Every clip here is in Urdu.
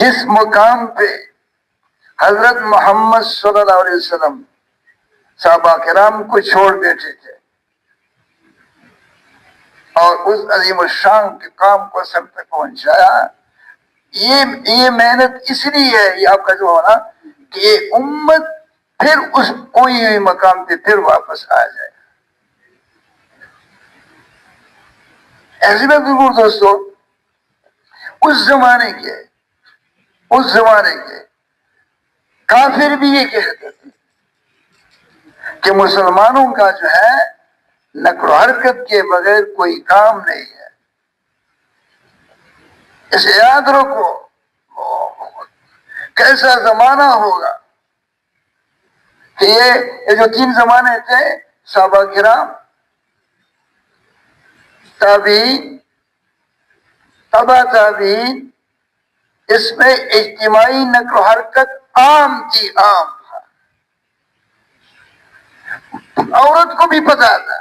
جس مقام پہ حضرت محمد صلی اللہ علیہ وسلم صحابہ کرام کو چھوڑ بیٹھے تھے اور اس عظیم الشان کے کام کو سب تک پہنچایا، یہ محنت اس لیے ہے، یہ آپ کا جو ہونا کہ یہ امت پھر اس کوئی ہوئی مقام پہ پھر واپس آ جائے۔ ایسے میں ضرور دوستو، اس زمانے کے کافر بھی یہ کہتے تھے کہ مسلمانوں کا جو ہے نقل و حرکت کے بغیر کوئی کام نہیں ہے۔ اسے یاد رکھو، کیسا زمانہ ہوگا کہ یہ جو تین زمانے تھے، صحابہ کرام، تابعین، تبع تابعین، اس میں اجتماعی نقل و حرکت عام تھی، عام تھا، عورت کو بھی پتا تھا،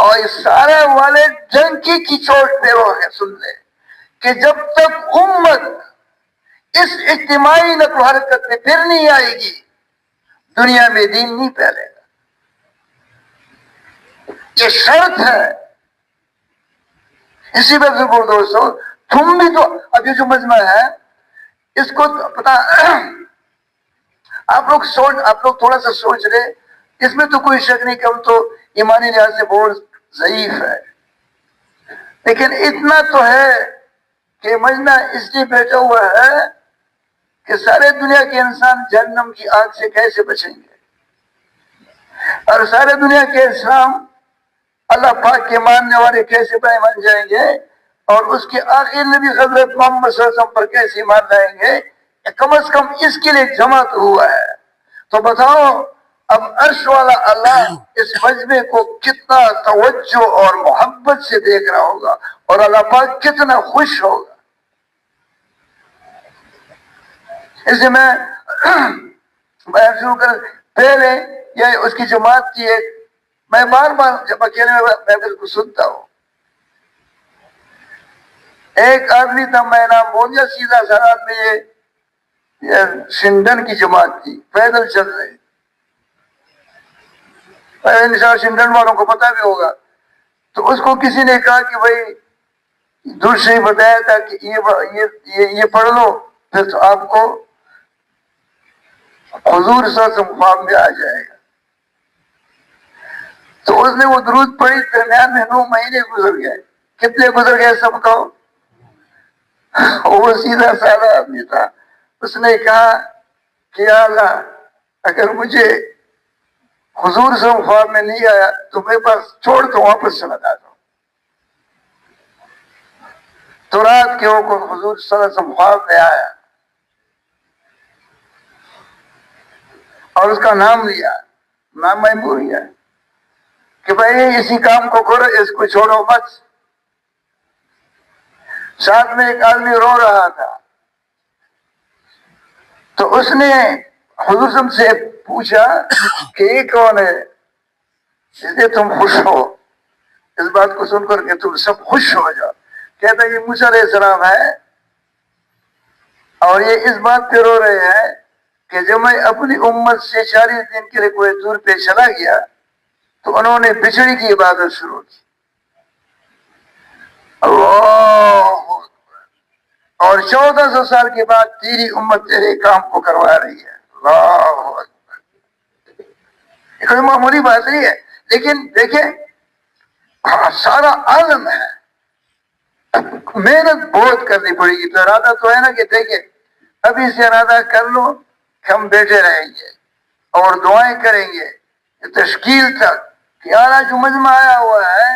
اور اس سارے والے جنگ کی چوٹ پہ وہ ہے، سن لے کہ جب تک امت اس اجتماعی نقل و حرکت میں پھر نہیں آئے گی، دنیا میں دین نہیں پھیلے گا۔ یہ شرط ہے۔ اسی وجہ سے بول دوستو، تم بھی تو اب یہ جو مجمع ہے اس کو پتا، آپ لوگ تھوڑا سا سوچ رہے، اس میں تو کوئی شک نہیں کہ ہم تو ایمانی لحاظ سے بہت ضعیف ہے، لیکن اتنا تو ہے کہ مجمع اس لیے بیٹھا ہوا ہے کہ سارے دنیا کے انسان جہنم کی آگ سے کیسے بچیں گے، اور سارے دنیا کے انسان اللہ پاک کے ماننے والے کیسے بن جائیں گے، اور اس کے آخر نبی حضرت محمد صلی اللہ علیہ وسلم پر کیسے ایمان لائیں گے، کم از کم اس کے لیے جمع تو ہوا ہے۔ تو بتاؤ اب عرش والا اللہ اس مجمع کو کتنا توجہ اور محبت سے دیکھ رہا ہوگا، اور اللہ پاک کتنا خوش ہوگا۔ اس لیے میں شروع کر پہلے یہ اس کی جماعت کی ایک، میں بار بار جب اکیلے میں محفل کو سنتا ہوں، ایک آدمی تھا، میں نام بول گیا، سیدھا سرات میں یہ شنڈن کی جماعت تھی، پیدل چل رہے، انشاءاللہ شنڈن والوں کو پتہ بھی ہوگا۔ تو اس کو کسی نے کہا کہ بھائی دور سے ہی بتایا تھا کہ یہ پڑھ لو، پھر تو آپ کو حضور صلی اللہ علیہ وسلم خواب میں آ جائے گا۔ تو اس نے وہ درود پڑھی، درمیان میں 9 مہینے گزر گئے۔ کتنے گزر گئے سب کو؟ وہ سیدھا سادہ آدمی تھا، اس نے کہا کہ یا اللہ، اگر مجھے حضور سے خواب میں نہیں آیا تو میرے پاس چھوڑ تو واپس چلا جاتا ہوں۔ تو رات کے کو حضور صلی اللہ علیہ وسلم خواب میں آیا اور اس کا نام لیا، نام میں بھول گیا کہ بھائی اسی کام کو کرو، اس کو چھوڑو مت۔ ساتھ میں ایک آدمی رو رہا تھا، تو اس نے حضور صلی اللہ علیہ وسلم سے پوچھا کہ یہ کون ہے اس لیے تم خوش ہو؟ اس بات کو سن کر کہ تم سب خوش ہو جاؤ۔ کہتا ہے یہ موسیٰ علیہ السلام ہے، اور یہ اس بات پہ رو رہے ہیں کہ جب میں اپنی امت سے 40 دن کے لیے کوئی دور پہ چلا گیا تو انہوں نے بچڑی کی عبادت شروع کی۔ اللہ، اور 1400 سال کے بعد تیری امت تیرے کام کو کروا رہی ہے۔ اللہ اکبر، یہ کوئی معمولی بات نہیں ہے، لیکن دیکھیں سارا عالم ہے، محنت بہت کرنی پڑے گی۔ تو ارادہ تو ہے نا کہ دیکھیں ابھی سے ارادہ کر لو کہ ہم بیٹھے رہیں گے اور دعائیں کریں گے تشکیل تک، کہ اعلیٰ جو مجمع آیا ہوا ہے،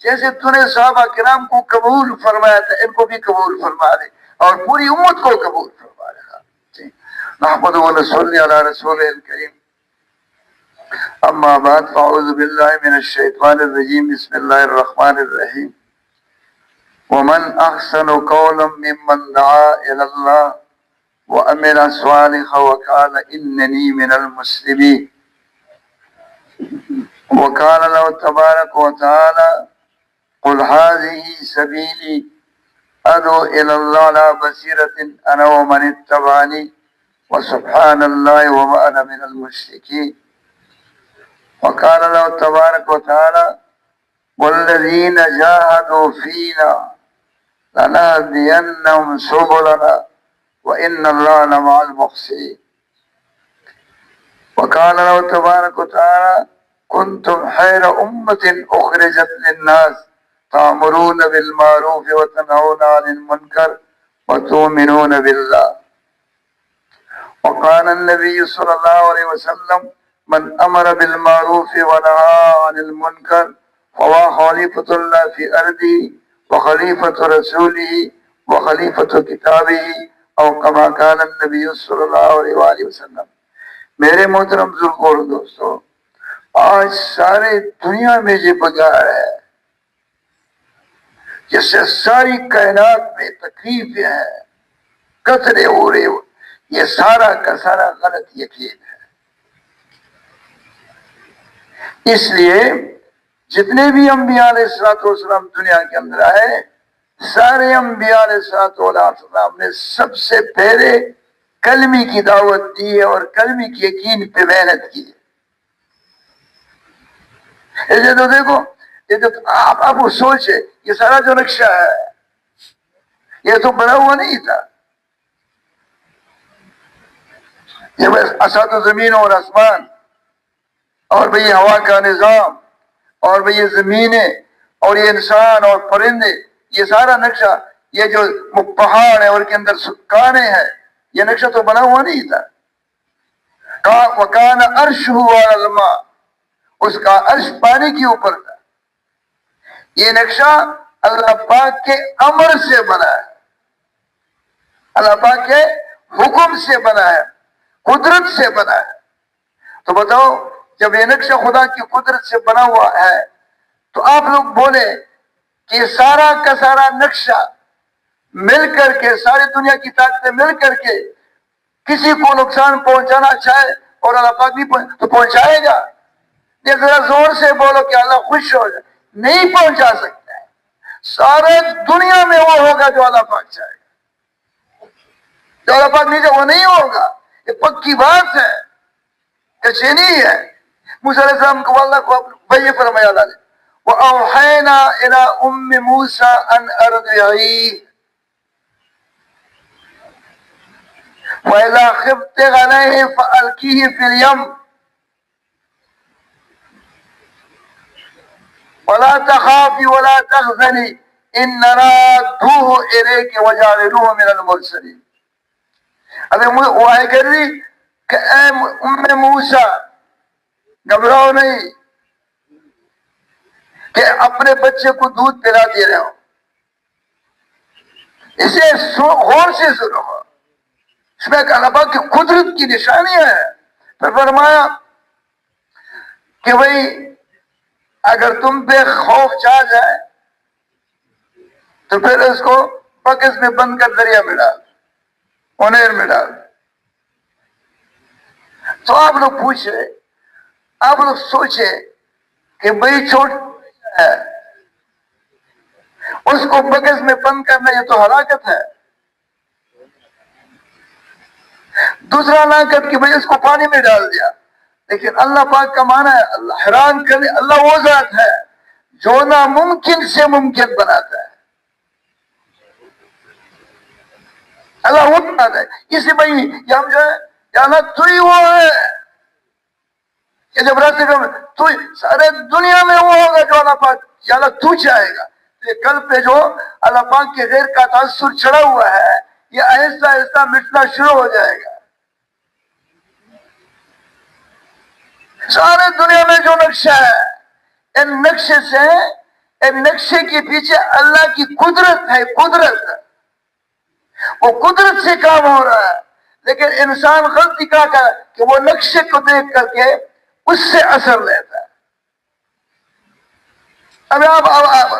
جیسے تو نے صحابہ کرام کو قبول فرمایا تھا، ان کو بھی قبول فرما دے اور پوری امت کو قبول فرما دے۔ نحمدہ و نصلی علی رسول الکریم، اما بعد، فاعوذ باللہ من الشیطان الرجیم، بسم اللہ الرحمن الرحیم۔ ومن احسن قولا ممن دعا الى اللہ وعمل صالحا وقال اننی من المسلمین۔ وقال له تبارک وتعالی قل هذه سبیلی ادعو الى اللہ على بصیرۃ انا ومن اتبعنی وسبحان اللہ وما انا من المشرکین. وقال اللہ تبارک وتعالی والذین جاہدوا فینا لنهدینہم سبلنا وان اللہ لمع المحسنین. وقال اللہ تبارک وتعالی کنتم خیر امۃ اخرجت للناس تأمرون بالمعروف وتنهون عن المنکر وتؤمنون باللہ. وقال النبی صلی اللہ علیہ وسلم من امر بالمعروف ونهى عن المنکر فهو خلیفۃ اللہ فی ارضہ وخلیفۃ رسولہ وخلیفۃ کتابہ او کما قال النبی صلی اللہ علیہ وآلہ وسلم. میرے محترم بزرگوں اور دوستو، آج سارے دنیا میں یہ بگاڑ ہے جس سے ساری کائنات میں تکلیفیں ہیں، قطرے ہو رہے، یہ سارا کا سارا غلط یقین ہے. اس لیے جتنے بھی انبیاء علیہ السلام دنیا کے اندر آئے، سارے انبیاء علیہ السلام نے سب سے پہلے کلمی کی دعوت دی ہے اور کلمی کی یقین پہ محنت کی ہے. یہ تو دیکھو، یہ تو آپ وہ سوچے، یہ سارا جو نقشہ ہے یہ تو بنا ہوا نہیں تھا. یہ بس اسات زمین اور آسمان اور بھئی ہوا کا نظام اور بھئی یہ زمینیں اور یہ انسان اور پرندے، یہ سارا نقشہ، یہ جو پہاڑ ہے اور کے اندر سکانے ہیں، یہ نقشہ تو بنا ہوا نہیں تھا. وَكَانَ عَرْشُهُ عَلَى الْمَاءِ، اس کا عرش پانی کے اوپر تھا. یہ نقشہ اللہ پاک کے امر سے بنا ہے، اللہ پاک کے حکم سے بنا ہے، قدرت سے بنا ہے. تو بتاؤ، جب یہ نقشہ خدا کی قدرت سے بنا ہوا ہے تو آپ لوگ بولے کہ سارا کا سارا نقشہ مل کر کے، ساری دنیا کی طاقتیں مل کر کے کسی کو نقصان پہنچانا چاہے اور اللہ پاک بھی تو پہنچائے گا. یہ ذرا زور سے بولو کہ اللہ خوش ہو جائے، نہیں پہنچا سکتا ہے. سارے دنیا میں وہ ہوگا جو اللہ پاک چاہے گا، جو اللہ پاک نہیں چاہے وہ نہیں ہوگا. یہ پکی بات ہے، کچھ نہیں ہے. موسیٰ علیہ السلام کو اللہ کو بھئی فرمایا اللہ نے وَأَوْحَيْنَا إِلَىٰ أُمِّ مُوسَىٰ أَنْ أَرْضِعِيهِ وَإِذَا خِفْتِ عَلَيْهِ فَأَلْقِيهِ فِي الْيَمِّ وَلَا تَخَافِي وَلَا تَحْزَنِي إِنَّا رَادُّوهُ إِلَيْكِ وَجَاعِلُوهُ مِنَ الْمُرْسَلِينَ. ابھی وہ آئے کر رہی کہ اے ام موسیٰ، گھبراؤ نہیں کہ اپنے بچے کو دودھ پلا دے رہے ہو، اسے غور سے سنو، اس میں اللہ پاک کی قدرت کی نشانی ہے. پھر فرمایا کہ بھئی اگر تم پہ خوف چھا جائے تو پھر اس کو بکس میں بند کر دریا میں ڈال، اونیر میں ڈال. تو آپ لوگ پوچھے، آپ لوگ سوچے کہ بھئی چھوٹ ہے، اس کو بکس میں بند کرنا یہ تو ہلاکت ہے. دوسرا ہلاکت کہ بھئی اس کو پانی میں ڈال دیا. لیکن اللہ پاک کا معنی ہے اللہ حیران کرنے، اللہ وہ ذات ہے جو ناممکن سے ممکن بناتا ہے. اللہ وہ ذات ہے. اس لیے بھئی یہ ہم جو ہے یا اللہ تو ہی وہ ہے کہ جب راستے میں تو سارے دنیا میں وہ ہوگا جو اللہ پاک یا اللہ تو چاہے گا. یہ کل پہ جو اللہ پاک کے غیر کا تاثر چڑھا ہوا ہے یہ آہستہ آہستہ مٹنا شروع ہو جائے گا. سارے دنیا میں جو نقشہ ہے، ان نقشے سے، ان نقشے کے پیچھے اللہ کی قدرت ہے. قدرت، وہ قدرت سے کام ہو رہا ہے. لیکن انسان غلطی کیا کرے کہ وہ نقشے کو دیکھ کر کے اس سے اثر لیتا ہے. اب آپ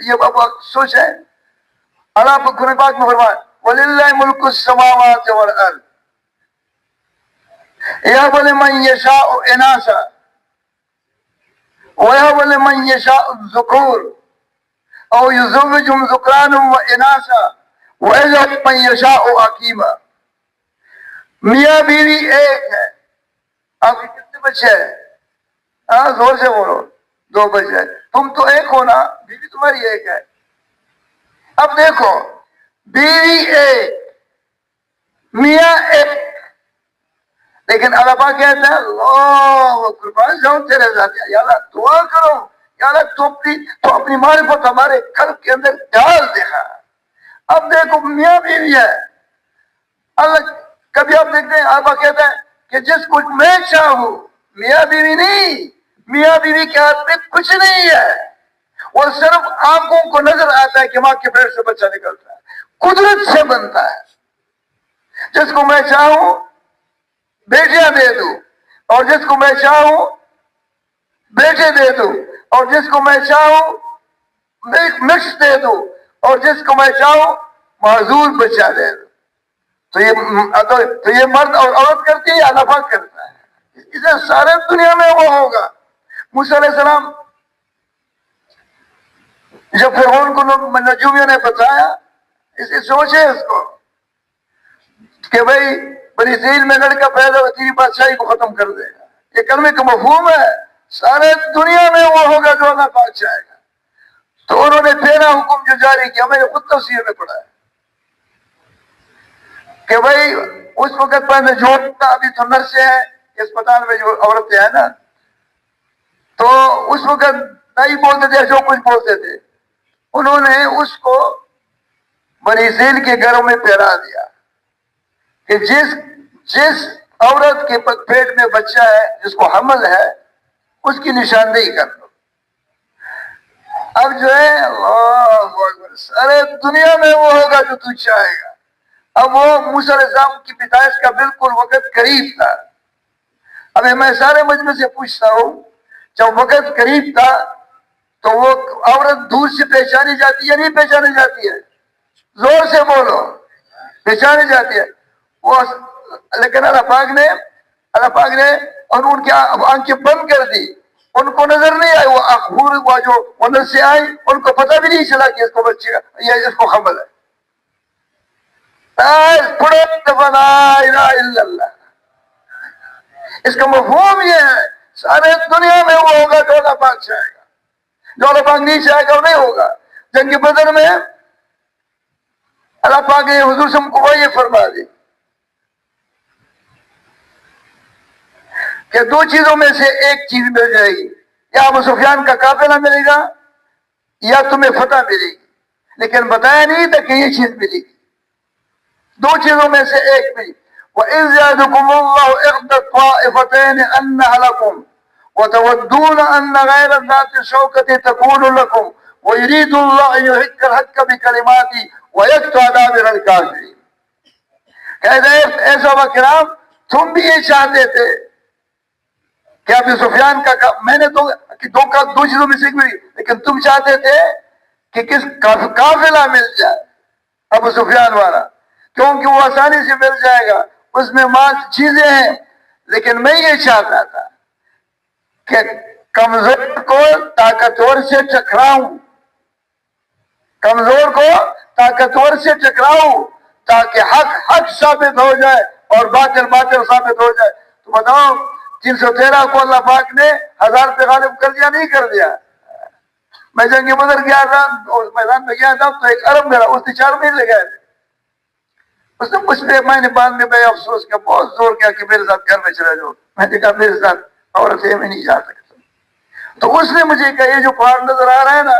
یہ سوچیں، اللہ قرآن پاک میں فرمائے وَلِلَّهِ مُلْكُ السَّمَاوَاتِ وَالْأَرْضِ يَهَبُ لِمَن يَشَاءُ إِنَاثًا وَيَهَبُ لِمَن يَشَاءُ الذُّكُورَ او یزوجہم ذکرانا و اناسا ویجعل من یشاء عقیما. میاں بیوی ایک ہے. آپ کے کتنے بچے ہیں؟ ہاں زور سے بولو. 2 بچے. تم تو ایک ہو نا, بیوی تمہاری ایک ہے. اب دیکھو, بیوی ایک, میاں ایک, لیکن اللہ پاک کہتا ہے اللہ قربان جاؤں تیرے ذات, یا اللہ دعا کرو, یا اللہ تو اپنی معرفت ہمارے قلب کے اندر ڈال دکھا. اب دیکھو میاں بیوی ہے. اللہ کبھی آپ دیکھتے ہیں اللہ پاک کہتا ہے کہ جس کو میں چاہوں, میاں بیوی نہیں. میاں بیوی کے ہاتھ میں کچھ نہیں ہے, وہ صرف آنکھوں کو نظر آتا ہے کہ ماں کے پیٹ سے بچہ نکلتا ہے, قدرت سے بنتا ہے. جس کو میں چاہوں بیٹیاں دے دوں, اور جس کو میں چاہوں بیٹے دے دوں, اور جس کو میں چاہوں مکس دے دوں, اور جس کو میں چاہوں معذور بچہ دے دوں. تو یہ مرد اور عورت کرتی ہے, اللہ پاک کرتا ہے. اسے سارے دنیا میں وہ ہوگا. موسیٰ علیہ السلام جب فرعون کو نجومیوں نے بتایا, اسے سوچے اس کو کہ بھائی بنی اسرائیل میں لڑکا پیدا ہو تیری بادشاہی کو ختم کر دے گا. یہ کلمے کا مفہوم ہے, سارے دنیا میں وہ ہوگا جو اللہ پاک چاہے گا. تو انہوں نے پہلا حکم جو جاری کیا, میں نے خود تفسیر میں پڑھا ہے کہ بھائی اس وقت پر میں جھوٹتا, ابھی تو نرسیں ہیں اسپتال میں جو عورتیں ہیں نا, تو اس وقت نہیں بولتے تھے, جو کچھ بولتے تھے. انہوں نے اس کو بنی اسرائیل کے گھروں میں پہرا دیا کہ جس عورت کے پیٹ میں بچہ ہے, جس کو حمل ہے, اس کی نشاندہی کر دو. اب جو ہے اللہ اکبر, سارے دنیا میں وہ ہوگا جو تو چاہے گا. اب وہ موسیٰ علیہ السلام کی پیدائش کا بالکل وقت قریب تھا. اب میں سارے مجمع سے پوچھتا ہوں, جب وقت قریب تھا تو وہ عورت دور سے پہچانی جاتی ہے یا نہیں پہچانی جاتی ہے؟ زور سے بولو. پہچانی جاتی ہے وہ, لیکن اللہ پاک نے اور ان کی آنکھیں بند کر دی. ان کو نظر نہیں آئی, وہ اخبور ہوا جو اندر سے آئی, ان کو پتہ بھی نہیں چلا کہ اس کو بچے یا اس کو حمل ہے. لا الہ الا اللہ. اس کا مفہوم یہ ہے, سارے دنیا میں وہ ہوگا جو اللہ پاک چاہے گا, جو اللہ پاک نہیں چاہے گا وہ نہیں ہوگا. جنگ بدر میں اللہ پاک نے حضور سے کو یہ فرما دی کہ 2 چیزوں میں سے ایک چیز مل جائے گی, یا ابو سفیان کا قافلہ ملے گا یا تمہیں فتح ملے گی. لیکن بتایا نہیں تھا کہ یہ چیز ملے گی. 2 چیزوں میں سے ایک ملی. وَإِذْ يَعْدُكُمُ اللَّهُ إِحْدَى الطَّائِفَتَيْنِ أَنَّهَا لَكُمْ وَتَوَدُّونَ أَنَّ غَيْرَ ذَاتِ الشَّوْكَةِ تَكُونُ لَكُمْ وَيُرِيدُ اللَّهُ أَن يُحِقَّ الْحَقَّ بِكَلِمَاتِهِ وَيَقْطَعَ دَابِرَ الْكَافِرِينَ. کہتے ہیں اے صحابہ کرام, تم بھی یہ چاہتے تھے کہ ابو سفیان کا, میں نے تو 2 چیزوں میں سے ملی, لیکن تم چاہتے تھے کہ کس قافلہ مل جائے ابو سفیان والا, کیونکہ وہ آسانی سے مل جائے گا, اس میں مال چیزیں ہیں. لیکن میں یہ چاہتا تھا کہ کمزور کو طاقتور سے ٹکراؤں, کمزور کو طاقتور سے ٹکراؤں, تاکہ حق ثابت ہو جائے اور باطل ثابت ہو جائے. تو بتاؤ 313 کو اللہ پاک نے 1000 پہ غالب کر دیا نہیں کر دیا؟ میں جنگ بدر گیا تھا اور میدان میں گیا تھا تو ایک عرب میرا, اس نے 4 مہینے لگائے تھے. اس نے مجھ پہ, میں نے بعد میں بے افسوس کیا, بہت زور کیا کہ میرے ساتھ گھر میں چلا جاؤ. میں نے کہا میرے ساتھ عورت ہے, میں نہیں جا سکتا. تو اس نے مجھے کہا یہ جو پہاڑ نظر آ رہا ہے نا,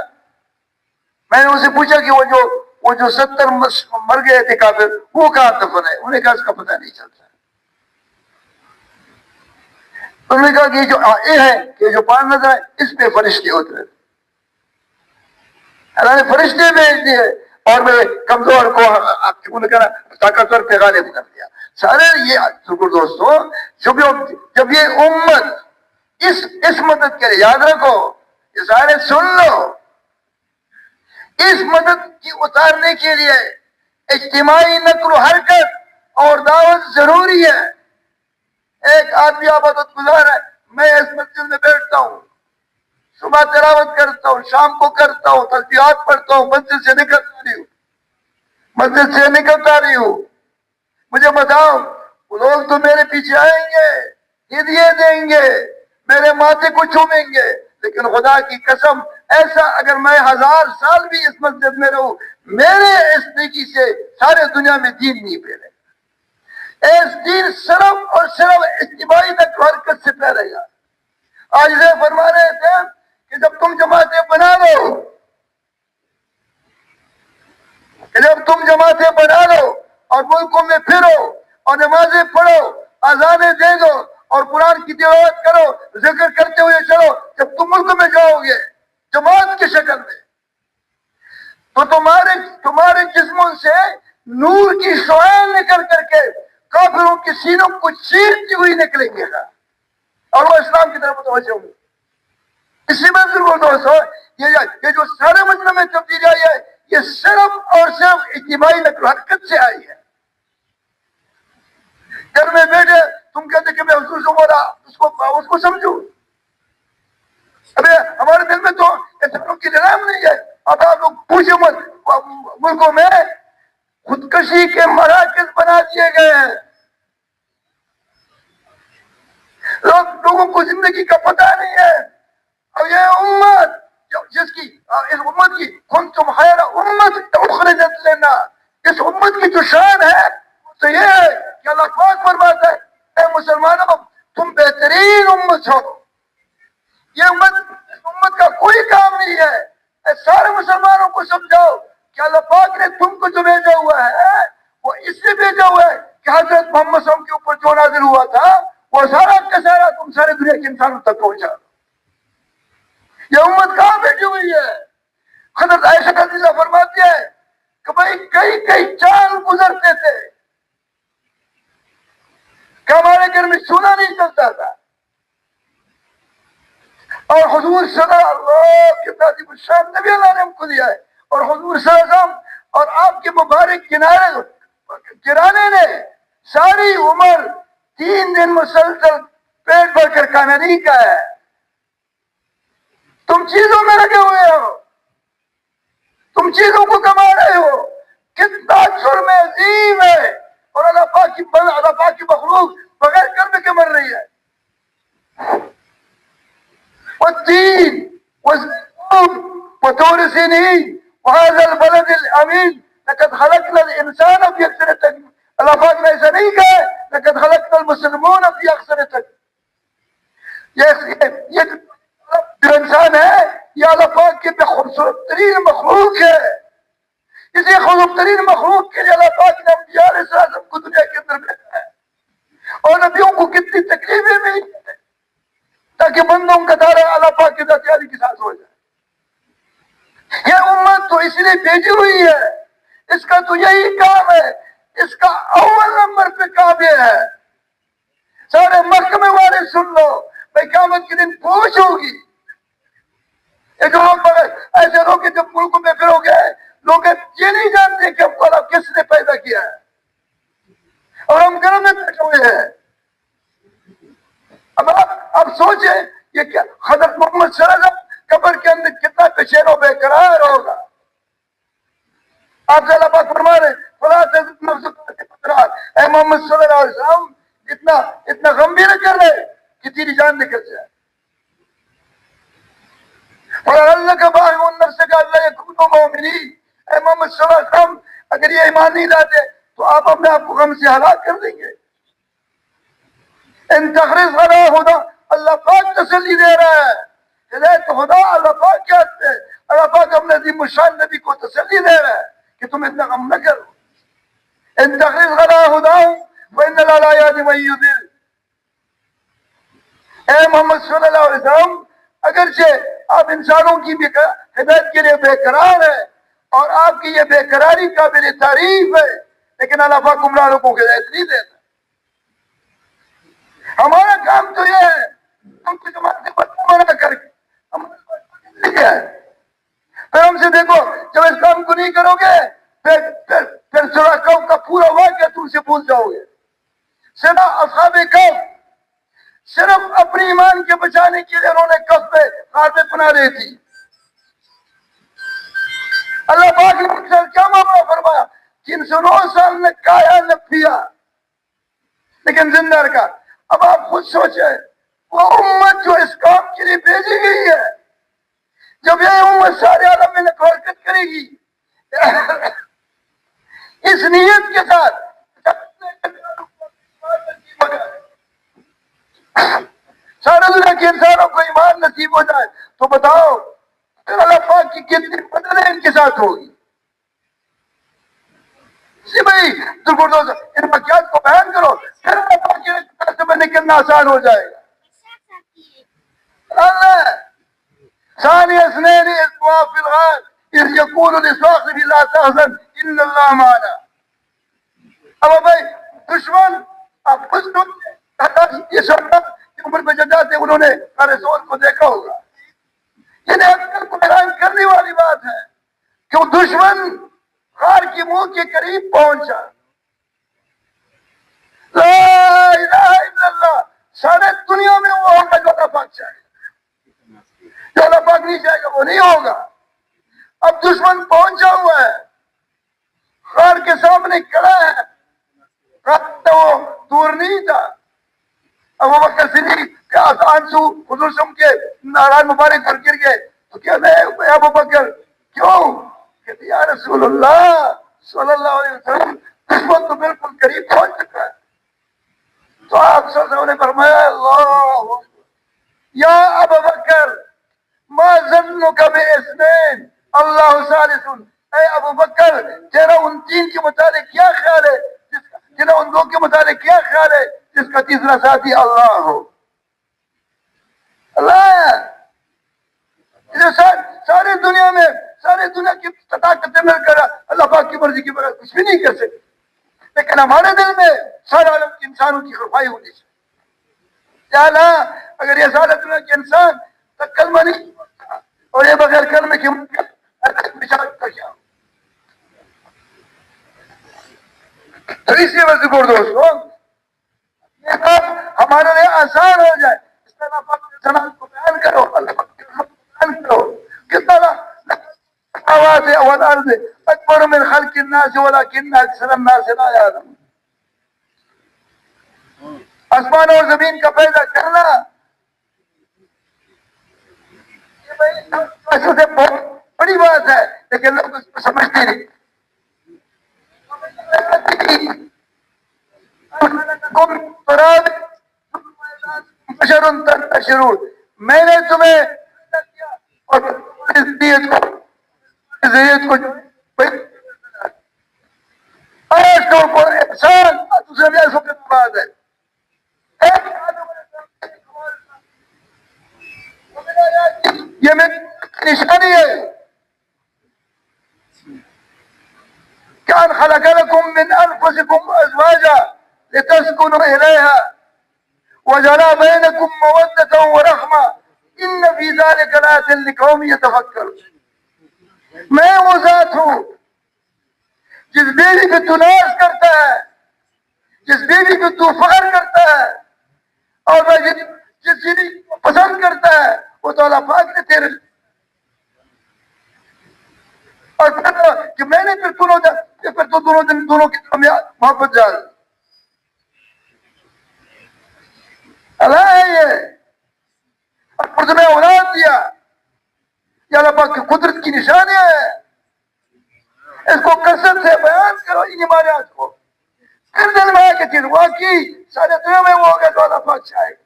میں نے اسے پوچھا کہ وہ جو 70 مر گئے تھے کافر, وہ کہاں دفن ہے؟ انہوں نے کہا اس کا پتہ نہیں چلتا. انہوں نے کہا کہ یہ ہے کہ جو پہاڑ نظر ہے اس پہ فرشتے اترے. اللہ نے فرشتے بھیج دیے اور میں کمزور کو طاقتور پہ غالب کر دیا. سارے یہ دوستوں, جب یہ امت اس مدد کے لیے, یاد رکھو, یہ سارے سن لو, اس مدد کی اتارنے کے لیے اجتماعی نقل و حرکت اور دعوت ضروری ہے. ایک آدمی عبادت گزار ہے, میں اس مسجد میں بیٹھتا ہوں, صبح تلاوت کرتا ہوں، شام کو کرتا ہوں، تسبیحات پڑھتا ہوں، مسجد سے نکلتا رہی ہوں. مجھے بتاؤ، لوگ تو میرے پیچھے آئیں گے، ہدیے دیں گے، میرے ماتھے کو چومیں گے، لیکن خدا کی قسم ایسا اگر میں 1000 سال بھی اس مسجد میں رہوں، میرے اس نیکی سے سارے دنیا میں دین نہیں پھیلے. اس دین صرف اور صرف اجتماعی تک حرکت سے پھیلے گا. آج یہ فرما رہے تھے کہ جب تم جماعتیں بنا لو، اور ملکوں میں پھرو اور نمازیں پڑھو، اذانیں دے دو اور قرآن کی تلاوت کرو، ذکر کرتے ہوئے چلو، جب تم ملک میں جاؤ گے جماعت کی شکل میں، تو تمہارے جسموں سے نور کی شعاع نکل کر کے کافروں کے سینوں کو چیرتی ہوئی نکلیں گے اور وہ اسلام کی طرف متوجہ ہوں گے. اسی میں ضرور دوستو، یہ جو سارے مسئلے میں تبدیلی آئی ہے، یہ صرف اور صرف اجتماعی نقل و حرکت سے آئی ہے. گھر میں بیٹھے تم کہتے کہ میں حضور سے بولا، اس کو سمجھو. ابھی ہمارے دل میں تو ایسے کی نظام نہیں ہے. اب آپ لوگ پوچھے ملکوں میں خودکشی کے مراکز بنا دیے گئے ہیں. لوگوں کو زندگی کا پتہ نہیں ہے. اب یہ امت جس کی اس امت کی کنتم خیر امت اخرجت لنا، اس امت کی جو شان ہے تو یہ ہے کہ اللہ پاک فرماتا ہے، اے مسلمانوں تم بہترین امت ہو. یہ امت کا کوئی کام نہیں ہے. اے سارے مسلمانوں کو سمجھاؤ کہ اللہ پاک نے تم کو جو بھیجا ہوا ہے وہ اس لیے بھیجا ہوا ہے کہ حضرت محمد صلی اللہ علیہ وسلم کے اوپر جو نازل ہوا تھا وہ سارا کا سارا تم سارے دنیا کے انسانوں تک پہنچا. یہ امت کہاں بیٹھی ہوئی ہے؟ حضرت عائشہ رضی اللہ فرماتی ہے کہ بھائی کئی چاند گزرتے تھے کہ ہمارے گھر میں چولہا نہیں چلتا تھا، اور حضور صلی اللہ کے تعظیم الشان نبی اللہ نے ہم کو دیا ہے، اور حضور صلی اللہ علیہ وسلم اور آپ کے مبارک کرانے نے ساری عمر 3 دن مسلسل پیٹ بھر کر کھانا نہیں کھایا ہے. تم چیزوں میں لگے ہوئے ہو، تم چیزوں کو کما رہے ہو. کتنا جرم عظیم ہے، اور اللہ پاک کی مخلوق بغیر کرم کے مر رہی ہے. والتين والزيتون وطور سينين وهذا البلد الامين لقد خلقنا الانسان في احسن تقويم. اللہ پاک نے ایسا نہیں کہا لقد خلقنا المسلمون في احسن تقويم. یہ جو انسان ہے یہ اللہ پاک کی خوبصورت ترین مخلوق ہے. اسی خوبصورت ترین مخلوق کے لیے اللہ پاک نے انبیاء علیہ السلام کو دنیا کے اندر بھیجا ہے، اور نبیوں کو کتنی تکلیفیں ملی تاکہ بندوں کا دائرہ اللہ پاک کی ذات عالی کے ساتھ ہو جائے. یہ امت تو اس لیے بھیجی ہوئی ہے، اس کا تو یہی کام ہے. اس کا اول نمبر پہ کام یہ ہے، سارے محکمے والے سن لو، بھائی قیامت کے دن پوچھ ہوگی. یہ جو لوگ ایسے لوگ جب ملک میں پھرو گے، لوگ یہ نہیں جانتے کہ ہم کو اللہ کس نے پیدا کیا ہے، اور ہم گھر میں بیٹھے ہوئے ہیں. اب سوچیں یہ کیا حضرت محمد صلی اللہ علیہ وسلم قبر کے اندر کتنا بے و بے قرار ہوگا. آپ سے اللہ پاک فرما رہے اے محمد صلی اللہ علیہ وسلم اتنا غم بھی نہ کر رہے کہ تیری جان نکل جائے. اور اللہ کا باغ النفس کا اللہ یکونوا مومنین. اے محمد صلی اللہ علیہ وسلم اگر یہ ایمان نہیں لاتے تو آپ اپنے آپ کو غم سے ہلاک کر دیں گے. ان تخرج غدا خدا، اللہ پاک تسلی دے رہا ہے. ہدایت خدا اللہ پاک کے ہاتھ ہے. اللہ پاک اپنے عظیم الشان نبی کو تسلی دے رہا ہے کہ تم اتنا غم نہ کرو. ان تخرج غدا خدا وان اللہ لا یهدی من یضل. اے محمد صلی اللہ علیہ وسلم اگرچہ آپ انسانوں کی ہدایت کے لیے بے قرار ہے اور آپ کی یہ بے قراری قابل تعریف ہے، لیکن اللہ پاک گمراہ لوگوں کو ہدایت نہیں دیتا. ہمارا کام تو یہ ہے ہم کو جماعت سے بچہ کر کے پھر ہم سے دیکھو جب اس کام کو نہیں کرو گے پھر شرکاؤں کا پورا واقعہ تم سے بھول جاؤ گے. سنا اصحاب کہف صرف اپنی ایمان کے بچانے کے لیے انہوں نے کف پہ ہاتھ میں پناہ دی تھی. اللہ پاک نے کیا معاملہ فرمایا؟ 309 سال نے کھایا نہ پیا لیکن زندہ رکھا. اب آپ خود سوچیں وہ امت جو اس کام کے لیے بھیجی گئی ہے، جب یہ امت سارے عالم میں حرکت کرے گی اس نیت کے ساتھ سارے دنیا کے انسانوں کو ایمان نصیب ہو جائے تو بتاؤ اللہ پاک کی کتنی مدد ان کے ساتھ ہوگی. جی بھائی ان واقعات کو بیان کرو، پھر اللہ پاک کے راستے میں نکلنا آسان ہو جائے گا. اللہ ثاني اثنين إذ هما في الغار إذ يقول لصاحبه لا تحزن إن الله معنا. اب بھائی دشمن اب یہ سب کی عمر میں جاتے انہوں نے رسول کو دیکھا ہوگا. یہ اکثر کو حیران کرنے والی بات ہے کہ دشمن غار کے منہ کے قریب پہنچا. لا الہ الا اللہ. سارے دنیا میں وہ ہوگا جو اللہ پاک چاہے، جو اللہ پاک نہیں چاہے گا وہ نہیں ہوگا. اب دشمن پہنچا ہوا ہے، غار کے سامنے کھڑا ہے، وہ دور نہیں تھا. ابو بکر صدیق کا آنسو حضور سم کے نارائن مبارک پر گر گئے تو کیا ابو بکر کیوں؟ کہتے یا رسول اللہ صلی اللہ علیہ وسلم دشمن تو بالکل قریب پہنچ چکا ہے. تو آپ صلی اللہ علیہ وسلم نے فرمایا اللہ یا ابو بکر ما ظنک باثنین اللہ ثالث. اے ابو بکر تیرا ان تین کے متعلق کیا خیال ہے، تیرا ان دو کے متعلق کیا خیال ہے جس کا تیسرا ساتھی اللہ ہو. اللہ ساری دنیا میں ساری دنیا کی طاقتیں مل کر اللہ پاک کی مرضی کی بغیر کچھ بھی نہیں کر سکتے، لیکن ہمارے دل میں سارے عالم کے انسانوں کی خفائی ہونی چاہیے. یا اللہ اگر یہ سارے دنیا کے انسان تک کلمہ نہیں اور یہ بغیر کلمے کے کیا تو اس لیے مذکور دوستوں یہ بات ہمارے لیے آسان ہو جائے. اس میں اللہ پاک کے سلام کو بیان کرو، اللہ پاک کے سلام کو بیان کرو. کتنا آواز ہے والارض اکبر من خلق الناس ولكن اکثر الناس لا يعلمون. آسمان اور زمین کا پیدا کرنا ایسے سے بہت بڑی بات ہے لیکن لوگ اس کو سمجھتے نہیں. میں نے تمہیں اور احسان دوسرے بھی ایسا بات ہے. یہ میری نشانی ہے كان خلق لكم من أنفسكم أزواجا لتسكنوا إليها وجعل بينكم مودة ورحمة إن في ذلك لآيات لقوم يتفكرون. میں وہ ذات ہوں جس بیوی پہ تو ناز کرتا ہے، جس بیوی پہ تو فخر کرتا ہے، اور میں جس بیوی کو پسند کرتا ہے وہ تو اللہ پاک نے تیرے اور کہ میں نے پھر تو دونوں کی محبت جا دی. اللہ ہے یہ اور تمہیں اولاد دیا، یہ اللہ پاک کی قدرت کی نشانی ہے. اس کو کثرت سے بیان کرو ان ایمانیات کو، پھر دل میں کہ چیز واقعی سارے دنیا میں وہ ہوگا تو اللہ پاک چاہے گا.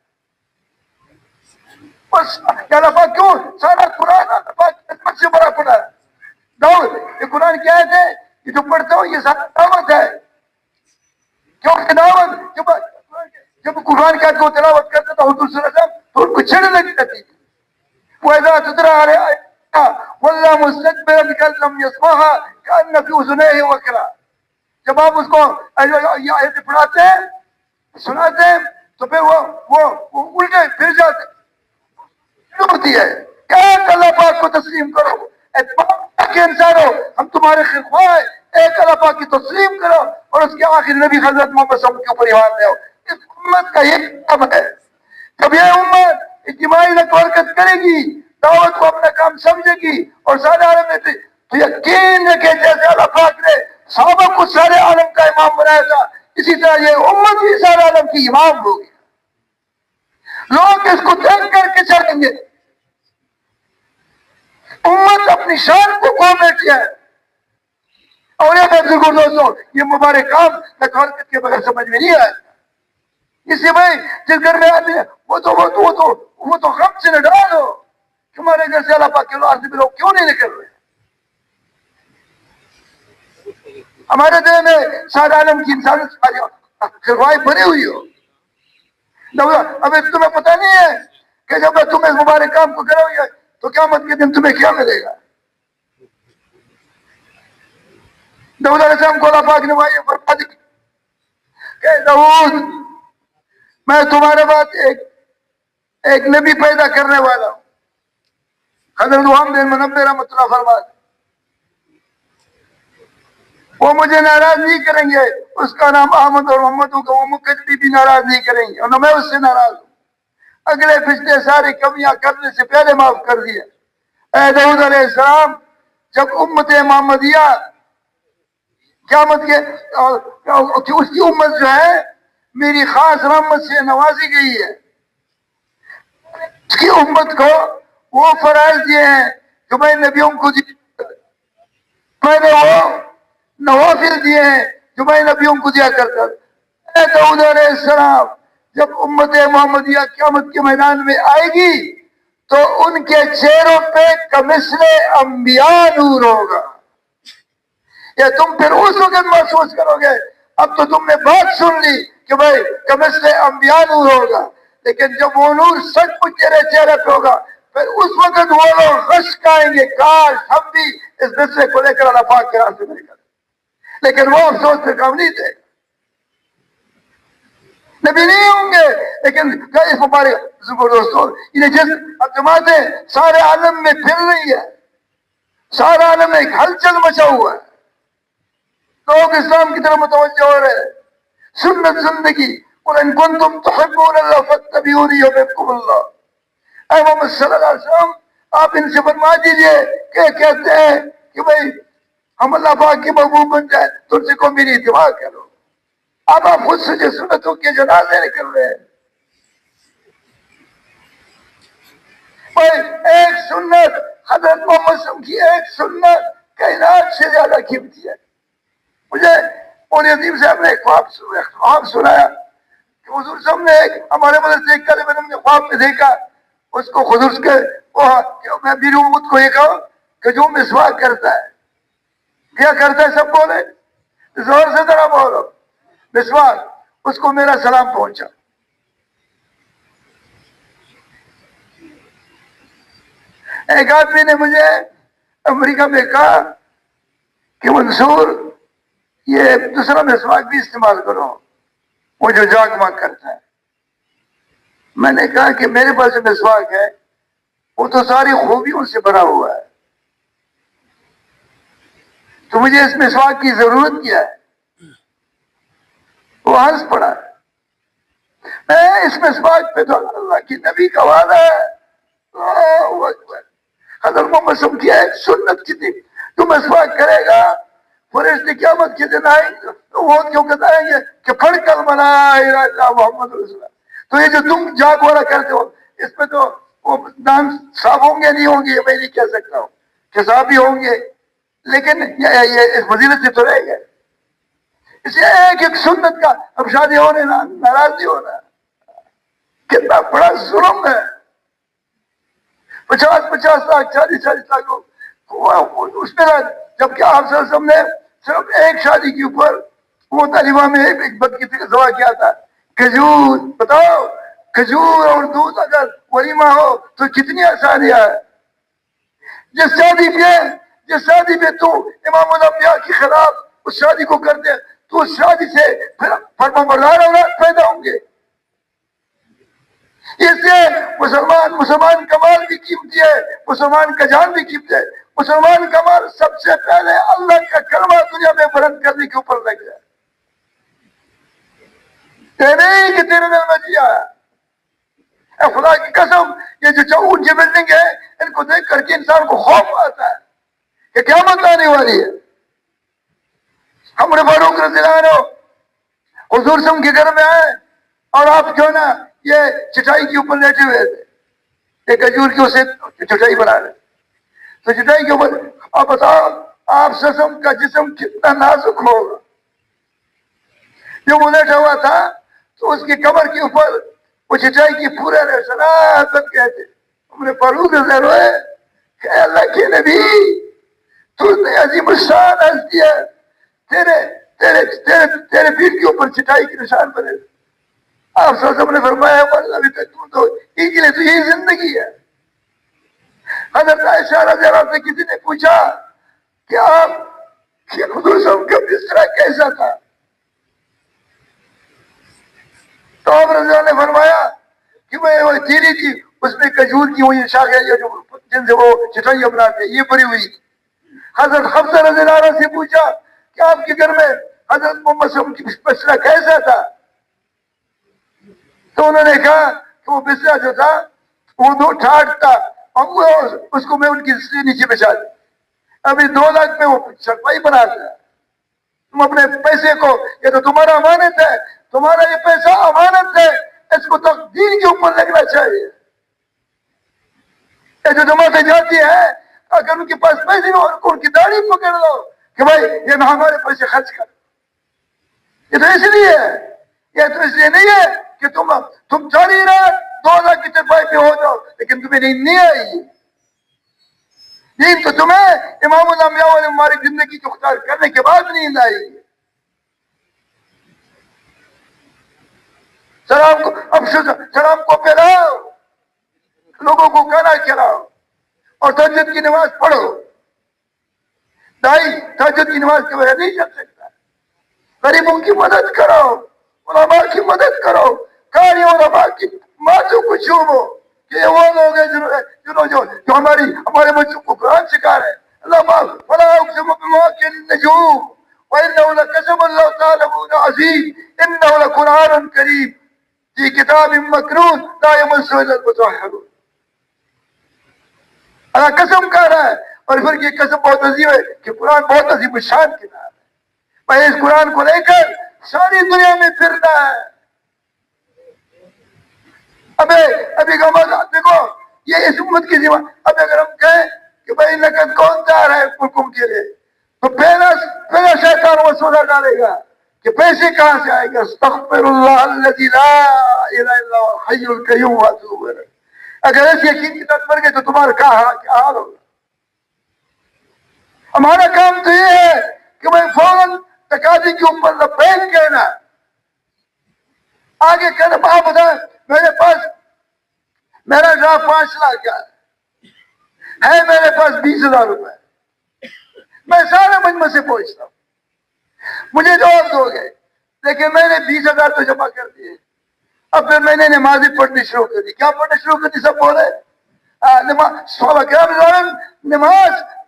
بس اللہ پاک کیوں سارا قرآن اللہ پاک سے بڑا قرآن ہے. یہ قرآن کیا ہے یہ جو پڑھتا ہوں یہ سارا دعوت ہے. کیونکہ دعوت جب قرآن کا جو تلاوت کرتا تھا حضور صلی اللہ علیہ وسلم تو ان کو چھڑنے لگی جاتی تھی. وَإِذَا تُتْلَىٰ عَلَيْهِ وَلَّا مُسْتَكْبِرًا كَأَن لَّمْ يَسْمَعْهَا كَأَنَّ فِي أُذُنَيْهِ وَقْرًا. جب آپ اس کو یہ آیتیں پڑھاتے ہیں سناتے ہیں تو پھر وہ الٹے پھر جاتے ہوتی ہے. کہ اللہ پاک کو تسلیم کرو، کے انسانوں ہم تمہارے خواہ ہیں، ایک اللہ پاک کی تسلیم کرو اور اس کے آخر نبی حضرت محمد صلی اللہ علیہ وسلم کے اوپر ایمان لے آؤ. اس امت کا یہ کام ہے جب یہ امت اجتماعی حرکت کرے گی، دعوت کو اپنا کام سمجھے گی اور سارے عالم میں تو یقین رکھے جیسے اللہ پاک نے صحابہ کو سارے عالم کا امام بنایا تھا، اسی طرح یہ امت بھی سارے عالم کی امام ہوگی. لوگ اس کو دیکھ کر کے چلیں گے. امت اپنی شان کو کھو بیٹھی ہے. اور یہ بزرگوں دوستوں، یہ مبارک کام حرکت کے بغیر سمجھ میں نہیں آیا. اس لیے بھائی جس گھر میں آدمی ہے وہ تو غم سے نہ ڈالو. تمہارے گھر سے اللہ پاک کے لوگ کیوں نہیں نکل رہے؟ ہمارے دل میں سارے عالم کی انسانیت خواہش بنی ہوئی ہو. اب تمہیں پتہ نہیں ہے کہ جب تم اس مبارک کام کو کرو گے تو قیامت کے دن تمہیں کیا ملے گا. داؤد علیہ السلام کو اللہ پاک نے وحی فرما دی کہ داؤد میں تمہارے بعد ایک نبی پیدا کرنے والا ہوں. حضرت محمد بن منبہ رحمۃ اللہ فرماتے وہ مجھے ناراض نہیں کریں گے. اس کا نام احمد اور محمد ہوگا. وہ مجھے بھی ناراض نہیں کریں گے اور نہ میں اس سے ناراض ہوں. اگلے پچھلے ساری کمیاں کرنے سے پہلے معاف کر دیا. اے داؤد علیہ السلام، جب امت محمدیہ قیامت کے اس کی امت جو ہے میری خاص رحمت سے نوازی گئی ہے. اس کی امت کو وہ فرائض دیے ہیں جو میں نبیوں کو میں نے وہ نوافل دیے ہیں جو میں نبیوں کو دیا کرتا. اے داؤد علیہ السلام، جب امت محمدیہ قیامت کے میدان میں آئے گی تو ان کے چہروں پہ کمثل انبیاء نور ہوگا. یا تم پھر اس وقت محسوس کرو گے. اب تو تم نے بات سن لی کہ بھائی کمثل انبیاء نور ہوگا، لیکن جب وہ نور سچ مچ تیرے چہرے پہ ہوگا پھر اس وقت وہ لوگ غش کھائیں گے کاش ہم بھی اس مسئلے کو لے کر اللہ پاک کے راستے میں نکلیں. لیکن وہ افسوس سے کام نہیں تھے. نبی نہیں ہوں گے لیکن اس مبارک دوستوں اب جماعتیں سارے عالم میں پھر رہی ہے. سارا عالم میں ایک ہلچل مچا ہوا ہے. لوگ اسلام کی طرف متوجہ ہو رہے ہیں. سنت زندگی قل ان کنتم تحبون اللہ فاتبعونی یحببکم اللہ. اے محمد صلی اللہ علیہ وسلم، آپ ان سے فرما دیجئے کہ کہتے ہیں کہ بھئی ہم اللہ پاک کی محبوب بن جائے تو ان سے کو میری اتباع کرو. اب آپ خود سے جو سنتوں کے جنازے نکل رہے ہیں. بھئی ایک سنت حضرت محمد صلی اللہ علیہ وسلم کی ایک سنت کائنات سے زیادہ قیمتی ہے. مجھے مولوی عظیم صاحب نے ایک خواب سنایا کہ حضور صاحب نے ہمارے مدرسے ایک طالب علم نے خواب میں دیکھا. اس کو حضور کے میں میری امت کو یہ کہا کہ جو مسواک کرتا ہے کیا کرتا ہے سب بولے زور سے ذرا بولو مسواک، اس کو میرا سلام پہنچا. ایک آدمی نے مجھے امریکہ میں کہا کہ منصور یہ دوسرا مسواک بھی استعمال کرو وہ جو جاگ ماگ کرتا ہے. میں نے کہا کہ میرے پاس جو مسواک ہے وہ تو ساری خوبیوں سے بھرا ہوا ہے، تو مجھے اس مسواک کی ضرورت کیا ہے؟ وہ ہنس پڑا. اس مسواک پہ تو اللہ کی نبی کا وعدہ ہے. اللہ اکبر. حضرت محمد صلی اللہ علیہ وسلم کی ایک سنت کی تھی تو مسواک کرے گا فرشتے قیامت کے دن آئیں گے تو وہ کیوں کہتے ہیں کہ پڑھ کلمہ لا الہ الا اللہ محمد رسول اللہ. تو یہ جو تم جاگ والا کرتے ہو اس پہ تو وہ دان صاف ہوں گے نہیں ہوں گے میں نہیں کہہ سکتا ہوں کہ صاف بھی ہوں گے، لیکن یہ اس فضیلت سے تو رہے گا. اس لیے ایک سنت کا اب شادی ہونے ناراض نہیں ہونا. کتنا بڑا ظلم ہے. 50 لاکھ 40 لاکھ لوگ اس میں جبکہ آپ صلی اللہ علیہ وسلم نے صرف ایک شادی کے اوپر وہ طالبہ میں ایک بد کی ذبح کیا تھا. کھجور، بتاؤ کھجور اور دودھ اگر ولیمہ ہو تو کتنی آسانیاں ہے. جس شادی پہ تو امام الانبیاء کے خلاف اس شادی کو کر دے تو اس شادی سے پھر فرمانبردار اولاد پیدا ہوں گے. اس سے مسلمان کا مال بھی قیمتی ہے، مسلمان کا جان بھی قیمتی ہے. مسلمان کا مال سب سے پہلے اللہ کا کلمہ دنیا میں بلند کرنے کے اوپر لگ جائے. نہیں کہ تیرے دل میں جیا اے خدا کی قسم یہ جو اونچی بلڈنگ ہے ان کو دیکھ کر کے انسان کو خوف آتا ہے کہ قیامت آنے والی ہے. عمر فاروق رضی اللہ عنہ حضور سے ان کے گھر میں آئے اور آپ جو نا یہ چٹائی کے اوپر لیٹے ہوئے تھے, ایک کھجور کی اسے چٹائی بنا رہے. تو چٹائی کے اوپر آپ بتاؤ آپ سسم کا جسم کتنا نازک ہوگا. جو وہ لیٹا ہوا تھا تو اس کی کمر کے اوپر وہ چٹائی کی پورے سلامت کہتے. عمر فاروق رضی اللہ عنہ کہ اللہ کے نبی تو نے عظیم الشان ہستی ہے, تیرے تیرے تیرے تیرے پیٹ کے اوپر چٹائی کے نشان بنے. آپ صلی اللہ علیہ وسلم نے فرمایا ابھی تک تو ان کے لیے تو یہی زندگی ہے. حضرت عائشہ رضی اللہ عنہا سے کسی نے پوچھا کہ آپ کے حضور صلی اللہ علیہ وسلم کا بستر کیسا تھا؟ تو آپ رضی اللہ نے فرمایا کہ وہ تیری تھی, اس میں کھجور کی وہی شاخیں جن سے وہ چٹائیاں بناتے یہ بری ہوئی تھی. حضرت حفصہ رضی اللہ عنہ سے پوچھا کہ آپ کے گھر میں حضرت محمد صلی اللہ علیہ وسلم کی بستر کیسا تھا؟ تو انہوں نے کہا کہ وہ بستر جو تھا وہ 2 ٹھاٹ تھا اور اس کو میں ان کی نیچے بچھا دی. ابھی 2 لاکھ میں وہ چرپائی بناتا ہے. تم اپنے پیسے کو, یہ تو تمہارا امانت ہے, تمہارا یہ پیسہ امانت ہے, اس کو تو دین کے اوپر لگنا چاہیے. یہ جو جماعتیں جاتی ہے اگر ان کے پاس پیسے ہو ان کی داڑھی پکڑ لو کہ بھائی یہ نہ ہمارے پیسے خرچ کر. یہ تو اس لیے ہے, یہ تو اس لیے نہیں ہے کہ تم ساری رات 2 لاکھ کی چرپائی پہ ہو جاؤ لیکن تمہیں نیند نہیں آئی. نیند تو تمہیں امام الانبیاء نے ہماری زندگی کو اختیار کرنے کے بعد نیند آئی. سلام کو پھیلاؤ, لوگوں کو کھانا کھلاؤ اور تہجد کی نماز پڑھو. دائی تہجد کی نماز کے بغیر نہیں چل سکتا. غریبوں کی مدد کرو, علماء کی مدد کرو, قاری علماء کی ماتھوں کو چھوو کہ یہ وہ لوگ ہیں جو ہمارے بچوں کو قرآن سکھا رہے ہیں. اللہ فلا اقسم بمواقع النجوم وانه لقسم الله تعالی عظیم انه لقرآن کریم فی کتاب مکنون لا یمسہ الا المطہرون. اللہ قسم کر رہا ہے اور پھر یہ قسم بہت عظیم ہے کہ قرآن بہت عظیم شان کتاب ہے. میں اس قرآن کو لے کر ساری دنیا میں پھرنا ہے. ابھی دیکھو یہ اس امت کی ذمہ. اب اگر ہم کہیں کہ بھائی نقد کون جا رہا ہے حکم کے لیے تو پہلا شیطان وہ سودا ڈالے گا کہ پیسے کہاں سے آئے گا. استغفر اللہ الذی لا الہ الا هو الحی القیوم واتوب الیہ. اگر ایسی یقین کی طرف مر گئے تو تمہارا کیا حال ہوگا. ہمارا کام تو یہ ہے کہ بھائی فوراً تقاضے کے اوپر لبیک کہنا, آگے کہنا. آپ بتائیں میرے پاس میرا ڈرافٹ 5 لاکھ کا ہے, میرے پاس 20,000 روپے, میں سارے مجمع سے پہنچتا ہوں, مجھے جواب دو گے لیکن میں نے 20,000 تو جمع کر دیے. اب پھر میں نے نمازیں پڑھنی شروع کر دی. کیا پڑھنا شروع کر دی؟ سب بولے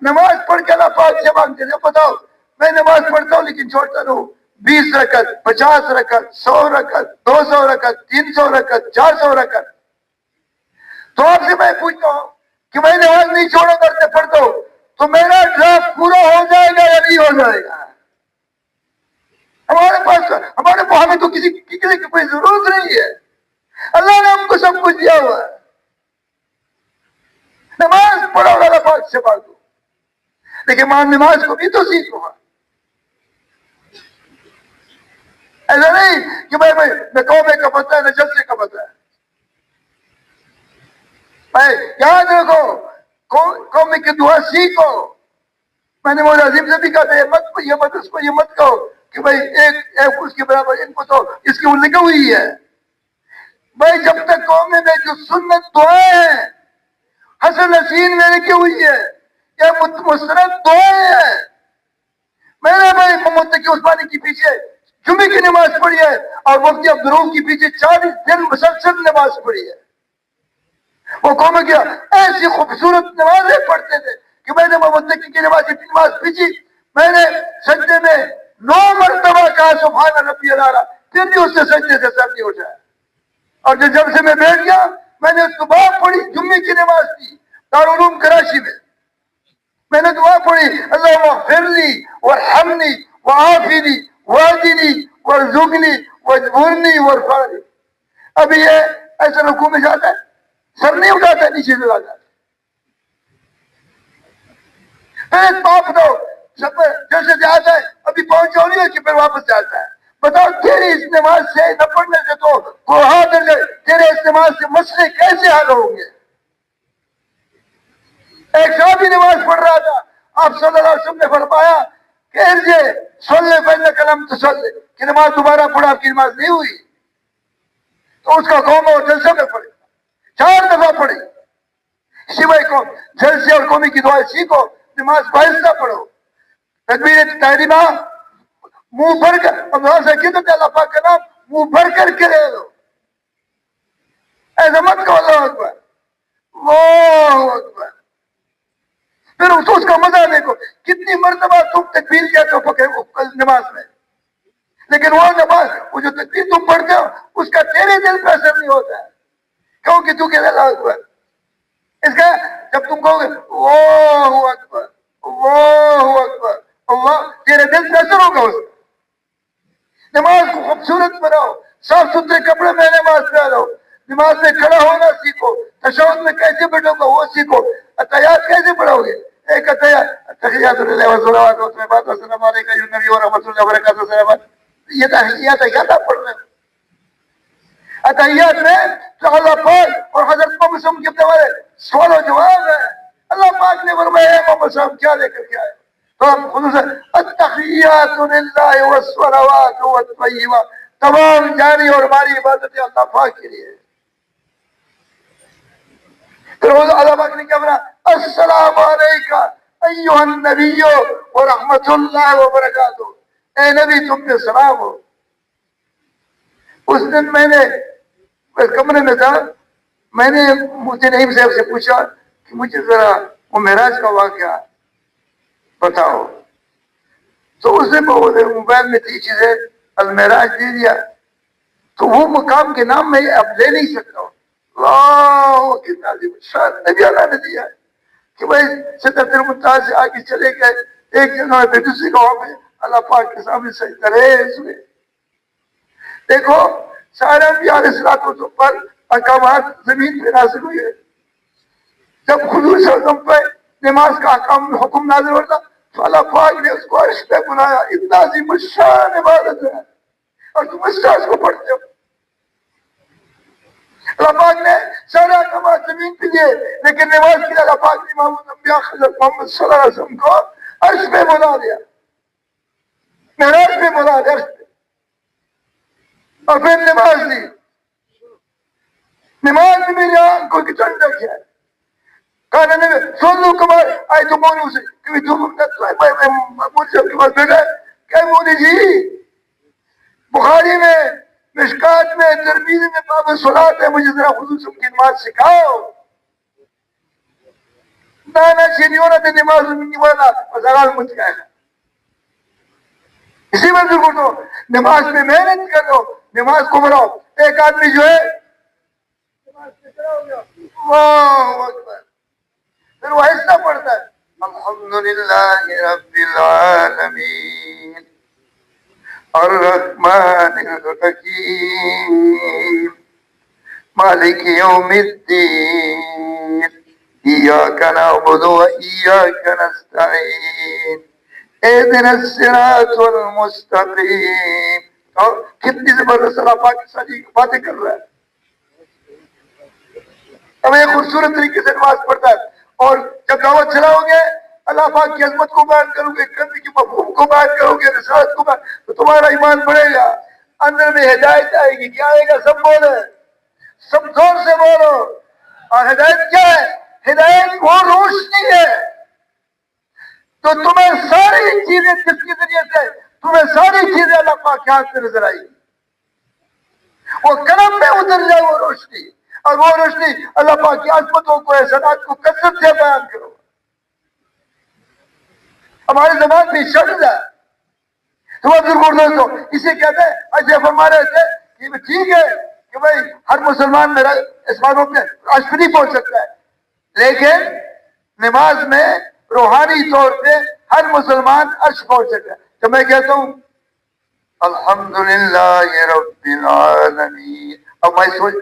نماز پڑھ کے اللہ پاک سے مانگتے ہیں. بتاؤ میں نماز پڑھتا ہوں لیکن چھوڑتا رہوں 20 رکعت 50 رکعت 100 رکعت 200 رکعت 300 رکعت 400 رکعت. تو آپ سے میں پوچھتا ہوں کہ میں نماز نہیں چھوڑا کرتے پڑھتا ہوں تو میرا ڈرافٹ پورا ہو جائے گا یا نہیں ہو جائے گا؟ ہمارے پاس ہمیں تو کسی کی کوئی ضرورت نہیں ہے. اللہ نے ہم کو سب کچھ دیا ہوا ہے. نماز پڑھو اللہ پاک سے مانگو لیکن نماز کو بھی تو سیکھو. ایسا نہیں کہ بھائی نہ قومے کا پتہ ہے نہ جلسے کا پتہ ہے. بھائی یاد رکھو قومے کی دعا سیکھو. میں نے مولا عظیم سے بھی کہا یہ مت کہو کہ بھائی ایک اس کے برابر ان کو تو اس کی وہ لگی ہوئی ہے. بھائی جب تک قومے میں جو سنت دعائیں ہیں حسن حسین میں لکھی ہوئی ہے یہ مسرت دعائیں ہیں. میں نے بھائی متقی عثمانی کے پیچھے جمعے کی نماز پڑھی ہے اور مفتی عبدالرؤف کے پیچھے 40 دن مسلسل نماز پڑھی ہے. وہ قوم کیا ایسی خوبصورت نمازیں پڑھتے تھے کہ میں نے متقی کی نماز پیچھی. میں نے سجدے میں 9 مرتبہ کہا سبحان ربی الاعلیٰ, پھر بھی اس نے سجدے سے سر نہیں اٹھایا. اور جب سے میں بیٹھ گیا میں نے صبح پڑھی، جمعے کی نماز تھی دارالعلوم کراچی میں نے دعا پڑھی اللہم اغفر لی وارحمنی وعافنی واہدنی وارزقنی واجبرنی وارفعنی. ابھی یہ ایسے رکوع میں جاتا ہے، سر نہیں اٹھاتا ہے، نیچے سے جاتا ہے. پھر پاپ دو جیسے جاتا ہے، ابھی پہنچا نہیں ہے کہ پھر واپس جاتا ہے. بتاؤ تیری اس نماز سے نہ پڑھنے سے تو کوہا در جائے، تیرے اس نماز سے مسئلے کیسے حل ہوں گے؟ ایک صحابی نماز پڑھ رہا تھا، آپ صلی اللہ علیہ وسلم نے فرمایا کہ ارجع صلی فإنک لم تصلی، کہ نماز دوبارہ پڑھا، آپ کی نماز نہیں ہوئی. تو اس کا قوم اور جلسے میں پڑھی، 4 دفعہ پڑھی. اسی بھائی کو جلسے اور قومی کی دعائیں سیکھو، نماز باہستہ پڑھو، تکبیر تحریمہ منہ بھر کر، اللہ سے کہتے اللہ پاک کا نام منہ بھر کر کے لے لو. ایسا مت کو اللہ اکبر اللہ اکبر. پھر اس کا مزہ دیکھو، کتنی مرتبہ تم تکبیر کہتے ہو نماز میں، لیکن وہ نماز، وہ جو تکبیر تم پڑھتے ہو اس کا تیرے دل پہ اثر نہیں ہوتا ہے. کیونکہ تو کہ اللہ اکبر، اس کا جب تم کہو گے اللہ اکبر اللہ اکبر اللہ، تیرے دل پہ اثر ہوگا. اس نماز کو خوبصورت بناؤ، صاف ستھرے کپڑے میں نماز پڑھو، نماز میں کھڑا ہونا سیکھو، تشہد میں کیسے بیٹھو گا وہ سیکھو. اتحیات کیسے پڑھو گے؟ ایک تحیات للہ والصلوات والطیبات والسلام علیکم ایھا النبی ورحمۃ اللہ وبرکاتہ. یہ تحیات پڑھ رہے ہیں. اتحیات میں تو اللہ پاک اور حضرت محمد صلی اللہ علیہ وسلم کے ہمارے سوال و جواب ہے. اللہ پاک نے فرمایا ہے محمد صلی اللہ علیہ وسلم کیا لے کر کے آئے؟ تو ہم خود سے التحیات للہ والصلوات والطیبات، تمام جاری اور ہماری عبادتیں اللہ پاک کے لیے. پھر اللہ پاک نے کیا بنا؟ السلام علیکہ ایھا النبی ورحمۃ اللہ وبرکاتہ، اے نبی تم پہ سلام ہو. اس دن میں نے کمرے میں تھا، میں نے مفتی نعیم صاحب سے پوچھا کہ مجھے ذرا وہ معراج کا واقعہ بتاؤ. تو اس نے موبائل میں 3 چیزیں المعراج دے دیا. تو وہ مقام کے نام میں اب لے نہیں سکتا ہوں. اللہ کتنا عظیم شان نبی اللہ نے دیا ہے کہ بھائی سدرۃ المنتہا سے آگے چلے گئے، ایک جگہ پہ دوسری گاؤں میں اللہ پاک کے سامنے سجدہ ریز ہوئے. دیکھو سارے انبیاء علیہ الصلوۃ پر احکامات زمین پہ نازل ہوئے. جب حضور صلی اللہ علیہ وسلم پہ نماز کا حکم نازل ہوتا تو اللہ پاک نے اس کو عرش پہ بلایا. اتنا عظیم الشان عبادت ہے اور تم اس راز کو پڑھتے ہو. اللہ پاک نے سارے احکامات زمین پہ دیے، لیکن نماز کے لیے اللہ پاک نے امام الانبیاء حضرت محمد صلی اللہ علیہ وسلم کو عرش پہ بلا دیا، معراج پہ بلا دیا، عرش پہ. اور پھر نماز لی. نماز میں میری آنکھوں کی ٹھنڈک ہے. کہا نہیں سن لو کمار آئے تو مولو سے کہ تم مجھ کے پاس بیٹھا کہ مودی جی بخاری میں، مشکات میں، ترمذی میں باب الصلاۃ ہے، مجھے ذرا حضور صلی کی نماز سکھاؤ. نہ شریعت نے نماز نہیں والا مزار مجھ کا ہے. اسی وجہ کو تو نماز میں محنت کرو، نماز کو بڑھاؤ. ایک آدمی جو ہے نماز سے کھڑا ہو گیا، اللہ اکبر، پھر وہ ایسا پڑھتا ہے الحمدللہ رب العالمین الرحمن الرحیم مالک یوم الدین ایاک نعبد و ایاک نستعین اہدنا الصراط المستقیم. اور کتنی زبردست اللہ پاک کی ساری باتیں کر رہا ہے. اب ایک خوبصورت طریقے سے نماز پڑھتا ہے. اور جب دعوت چلاؤ گے، اللہ پاک کی عظمت کو بیان کرو گے، کلمے کی مفہوم کو بیان کرو گے، رسالت کو بیان، تو تمہارا ایمان بڑھے گا، اندر میں ہدایت آئے گی. کیا آئے گا؟ سب بولے، سب زور سے بولو. اور ہدایت کیا ہے؟ ہدایت وہ روشنی ہے تو تمہیں ساری چیزیں، جس کے ذریعے سے تمہیں ساری چیزیں اللہ پاک کے ہاتھ میں نظر آئی، وہ قلم میں اتر جائے وہ روشنی. اور وہ روشنی اللہ پاک کی عظمتوں کو، احسانات کو کثرت سے بیان کرو. ہمارے زبان میں شبد ہے تو دوستوں اسے کہتے ہیں. ایسے فرما رہے تھے کہ ٹھیک ہے کہ کہ بھائی ہر مسلمان میرا اس باتوں پہ عرش نہیں پہنچ سکتا ہے، لیکن نماز میں روحانی طور پہ ہر مسلمان عرش پہنچ سکتا ہے. تو میں کہتا ہوں الحمدللہ رب العالمین، اب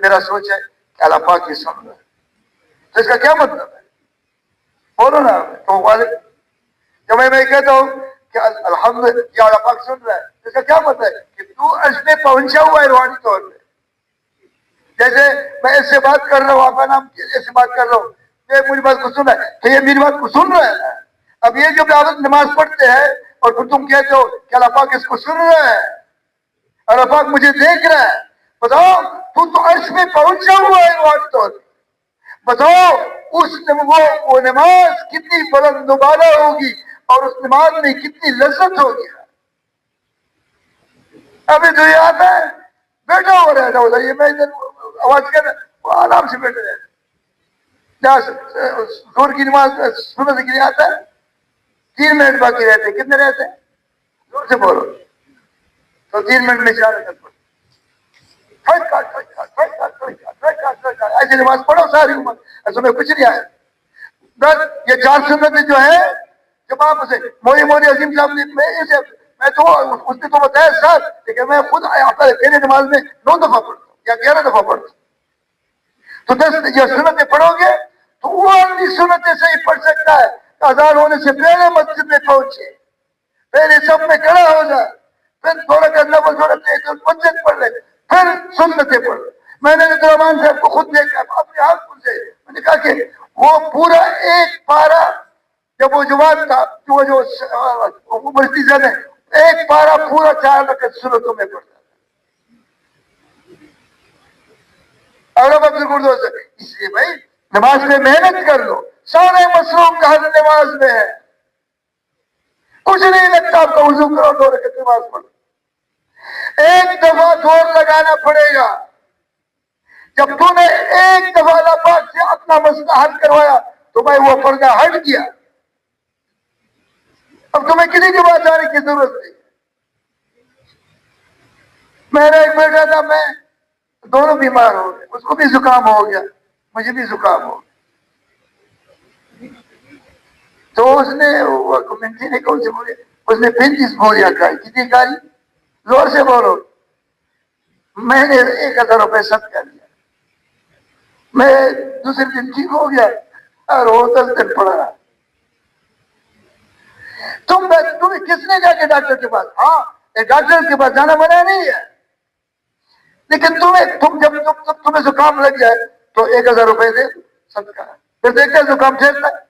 میرا سوچ ہے کہ اللہ پاک کی سن رہا ہے، تو اس کا کیا مطلب ہے؟ بولو نا. تو جب میں کہتا ہوں کہ الحمد یا اللہ پاک سن رہا ہے، اس کا کیا مطلب ہے؟ کہ تو عرش پہ پہنچا ہوا ہے روحانی طور پہ. جیسے میں اس سے بات کر رہا ہوں، آپ کا نام ایسے بات کر رہا ہوں، یہ مجھے بات کو سن رہا ہے، تو یہ میری بات کو سن رہا ہے. اب یہ جو آپ نماز پڑھتے ہیں اور پھر تم کہتے ہو کہ اللہ پاک اس کو سن رہا ہے، اللہ پاک مجھے دیکھ رہا ہے، بتاؤ تو عرش میں پہنچا ہوا ہے روحانی طور پہ. بتاؤ وہ نماز کتنی بلند و بالا ہوگی اور اس نماز میں کتنی لذت ہوگی. ابھی تو یہ آتا ہے بیٹھا ہو رہتا ہوتا ہے، یہ میں آواز کر وہ آرام سے بیٹھے رہتے. زور کی نماز سننے کے لیے آتا ہے، 3 منٹ باقی رہتے. کتنے رہتے ہیں؟ زور سے بولو. تو 3 منٹ میں 4 رکعت پڑھو. ایسی نماز پڑھو ساری عمر، ایسا میں کچھ نہیں آیا. بس یہ 4 سنتیں جو ہے، جب آپ اسے مولی عظیم صاحب نے میں تو اس نے تو بتایا ساتھ، لیکن میں خود پہلے نماز میں 9 دفعہ پڑھتا ہوں یا 11 دفعہ پڑھتا ہوں. تو 10 یہ سنتیں پڑھو گے تو وہ اپنی سنتیں سے ہی پڑھ سکتا ہے. اذان ہونے سے پہلے مسجد میں پہنچے، پہلے سب میں کھڑا ہو جائے، پھر تھوڑا کرنا مسجد پڑھ لے، پھر سنتیں پڑھ لے. میں نے رحمان صاحب کو خود دیکھا اپنے ہاتھ سے، میں نے کہا کہ وہ پورا ایک پارا، جب وہ جماعت تھا جو مسجد ہے، ایک پارا پورا 4 رکعت سنتوں میں پڑھتا. اس لیے بھائی نماز میں محنت کر لو، سارے مسلوب کا حل نماز میں ہے. کچھ نہیں لگتا آپ کا، وضو کرو 2 رکعت نماز پڑھو. ایک دفعہ زور لگانا پڑے گا. جب تو نے ایک دفعہ اللہ پاک سے اپنا مسئلہ حل کروایا تو بھائی وہ پردہ ہٹ گیا. اب تمہیں کسی کے پاس جانے کی ضرورت نہیں. میرا ایک بیٹا تھا، میں دونوں بیمار ہو گئے، اس کو بھی زکام ہو گیا، مجھے بھی زکام ہو گیا. تو اس نے کمیونٹی نے کون سے بولے، اس نے 35 گولیاں کھائی. کتنی کھائی؟ زور سے بولو. میں نے 1000 روپے صدقہ دیا. میں دوسرے دن ٹھیک ہو گیا اور وہ 10 دن پڑا رہا. تمہیں کس نے کہا کہ ڈاکٹر کے پاس؟ ہاں ڈاکٹر کے پاس جانا منع نہیں ہے، لیکن تمہیں زکام لگ جائے تو 1000 روپے دے صدقہ. پھر دیکھتے زکام ٹھیکتا ہے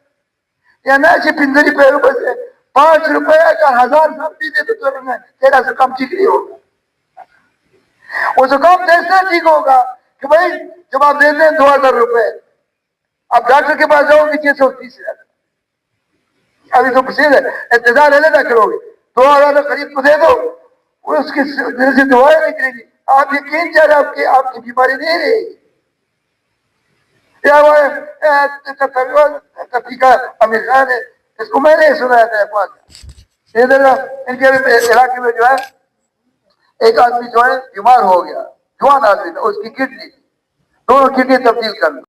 یا نہ. اچھی پنجری پہ روپے سے 5 روپے کا 1000 سب بھی دے تو تیرا زکام ٹھیک نہیں ہوگا. وہ زکام کیسے ٹھیک ہوگا کہ بھائی جب آپ دیتے ہیں 2000 روپے، آپ ڈاکٹر کے پاس جاؤ گے 630 ہے. ابھی تو انتظار ہے کرو گے، 2000 قریب کو دے دو، اس کی سے دعائیں نکلیں گی. آپ یقین جا رہے آپ کی بیماری نہیں رہے گی. امیر خان ہے، اس کو میں نے سنایا تھا. ان کے علاقے میں جو ہے ایک آدمی جو ہے بیمار ہو گیا، جوان آدمی تھا، اس کی کڈنی، دونوں کڈنی تبدیل کر لی.